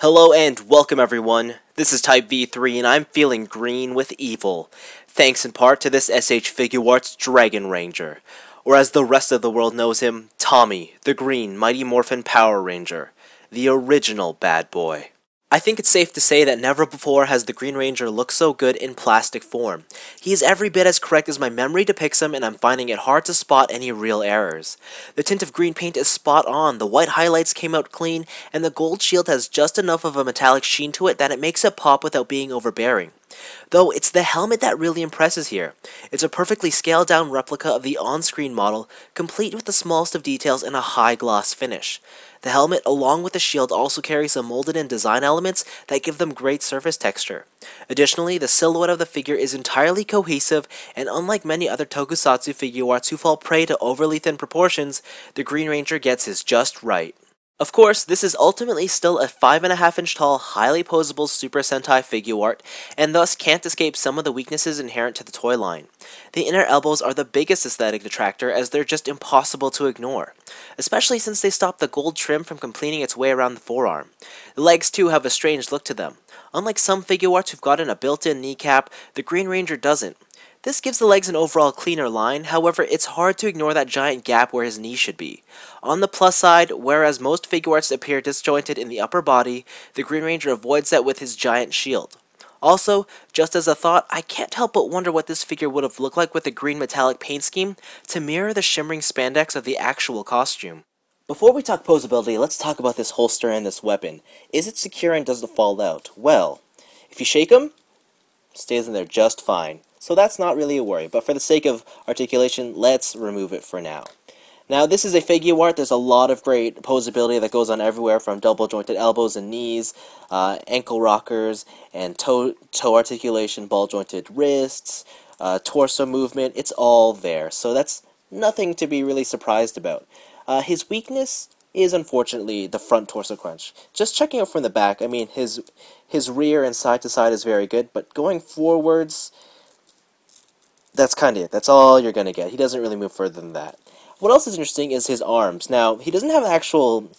Hello and welcome everyone, this is Type V3 and I'm feeling green with evil, thanks in part to this SH Figuarts Dragon Ranger, or as the rest of the world knows him, Tommy, the Green Mighty Morphin Power Ranger, the original bad boy. I think it's safe to say that never before has the Green Ranger looked so good in plastic form. He is every bit as correct as my memory depicts him, and I'm finding it hard to spot any real errors. The tint of green paint is spot on, the white highlights came out clean, and the gold shield has just enough of a metallic sheen to it that it makes it pop without being overbearing. Though it's the helmet that really impresses here. It's a perfectly scaled down replica of the on-screen model, complete with the smallest of details and a high gloss finish. The helmet, along with the shield, also carries some molded in design elements that give them great surface texture. Additionally, the silhouette of the figure is entirely cohesive, and unlike many other tokusatsu Figuarts who fall prey to overly thin proportions, the Green Ranger gets his just right. Of course, this is ultimately still a 5.5 inch tall, highly posable Super Sentai Figuart, and thus can't escape some of the weaknesses inherent to the toy line. The inner elbows are the biggest aesthetic detractor, as they're just impossible to ignore, especially since they stop the gold trim from completing its way around the forearm. The legs too have a strange look to them. Unlike some Figuarts who've gotten a built-in kneecap, the Green Ranger doesn't. This gives the legs an overall cleaner line, however it's hard to ignore that giant gap where his knee should be. On the plus side, whereas most Figuarts appear disjointed in the upper body, the Green Ranger avoids that with his giant shield. Also, just as a thought, I can't help but wonder what this figure would have looked like with a green metallic paint scheme to mirror the shimmering spandex of the actual costume. Before we talk posability, let's talk about this holster and this weapon. Is it secure and does it fall out? Well, if you shake him, it stays in there just fine. So that's not really a worry, but for the sake of articulation, let's remove it for now. Now, this is a Figuart. There's a lot of great posability that goes on everywhere, from double jointed elbows and knees, ankle rockers, and toe articulation, ball jointed wrists, torso movement. It's all there, so that's nothing to be really surprised about. His weakness is unfortunately the front torso crunch. Just checking out from the back, I mean, his rear and side to side is very good, but going forwards, that's kind of it. That's all you're going to get. He doesn't really move further than that. What else is interesting is his arms. Now, he doesn't have an actual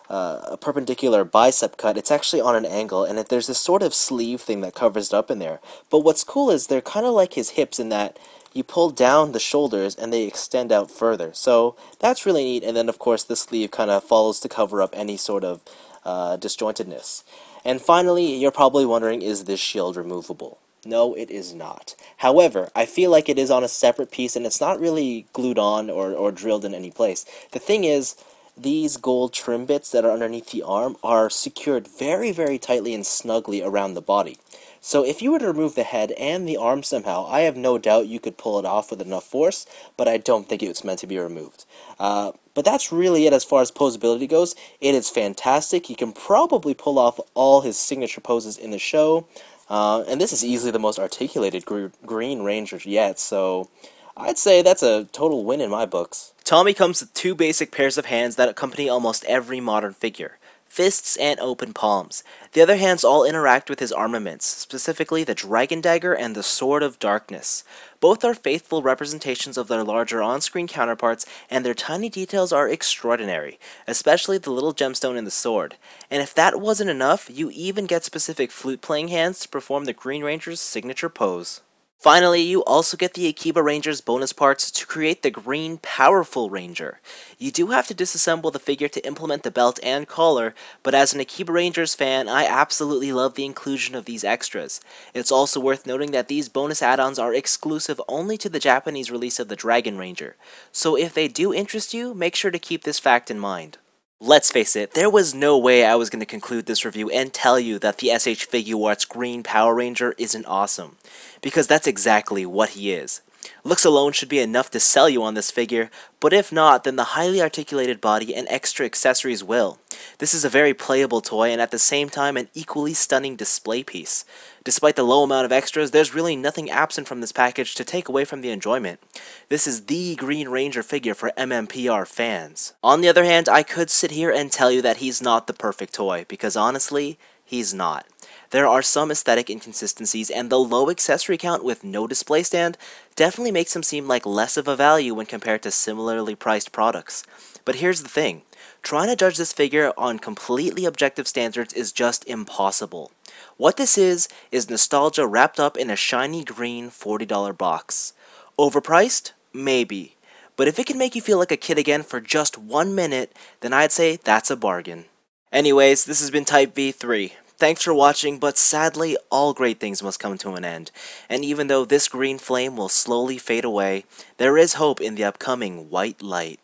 perpendicular bicep cut. It's actually on an angle, and there's this sort of sleeve thing that covers it up in there. But what's cool is they're kind of like his hips in that you pull down the shoulders and they extend out further. So that's really neat. And then, of course, the sleeve kind of follows to cover up any sort of disjointedness. And finally, you're probably wondering, is this shield removable? No, it is not. However, I feel like it is on a separate piece, and it's not really glued on or drilled in any place. The thing is, these gold trim bits that are underneath the arm are secured very, very tightly and snugly around the body. So if you were to remove the head and the arm somehow, I have no doubt you could pull it off with enough force, but I don't think it's meant to be removed. But that's really it as far as posability goes. It is fantastic. He can probably pull off all his signature poses in the show. And this is easily the most articulated Green Ranger yet, so I'd say that's a total win in my books. Tommy comes with two basic pairs of hands that accompany almost every modern figure: fists and open palms. The other hands all interact with his armaments, specifically the Dragon Dagger and the Sword of Darkness. Both are faithful representations of their larger on-screen counterparts, and their tiny details are extraordinary, especially the little gemstone in the sword. And if that wasn't enough, you even get specific flute-playing hands to perform the Green Ranger's signature pose. Finally, you also get the Akiba Ranger's bonus parts to create the Green Powerful Ranger. You do have to disassemble the figure to implement the belt and collar, but as an Akiba Rangers fan, I absolutely love the inclusion of these extras. It's also worth noting that these bonus add-ons are exclusive only to the Japanese release of the Dragon Ranger, so if they do interest you, make sure to keep this fact in mind. Let's face it, there was no way I was going to conclude this review and tell you that the SH Figuarts Green Power Ranger isn't awesome, because that's exactly what he is. Looks alone should be enough to sell you on this figure, but if not, then the highly articulated body and extra accessories will. This is a very playable toy and at the same time an equally stunning display piece. Despite the low amount of extras, there's really nothing absent from this package to take away from the enjoyment. This is the Green Ranger figure for MMPR fans. On the other hand, I could sit here and tell you that he's not the perfect toy, because honestly, he's not. There are some aesthetic inconsistencies, and the low accessory count with no display stand definitely makes him seem like less of a value when compared to similarly priced products. But here's the thing. Trying to judge this figure on completely objective standards is just impossible. What this is nostalgia wrapped up in a shiny green $40 box. Overpriced? Maybe. But if it can make you feel like a kid again for just 1 minute, then I'd say that's a bargain. Anyways, this has been Type V3. Thanks for watching, but sadly, all great things must come to an end. And even though this green flame will slowly fade away, there is hope in the upcoming white light.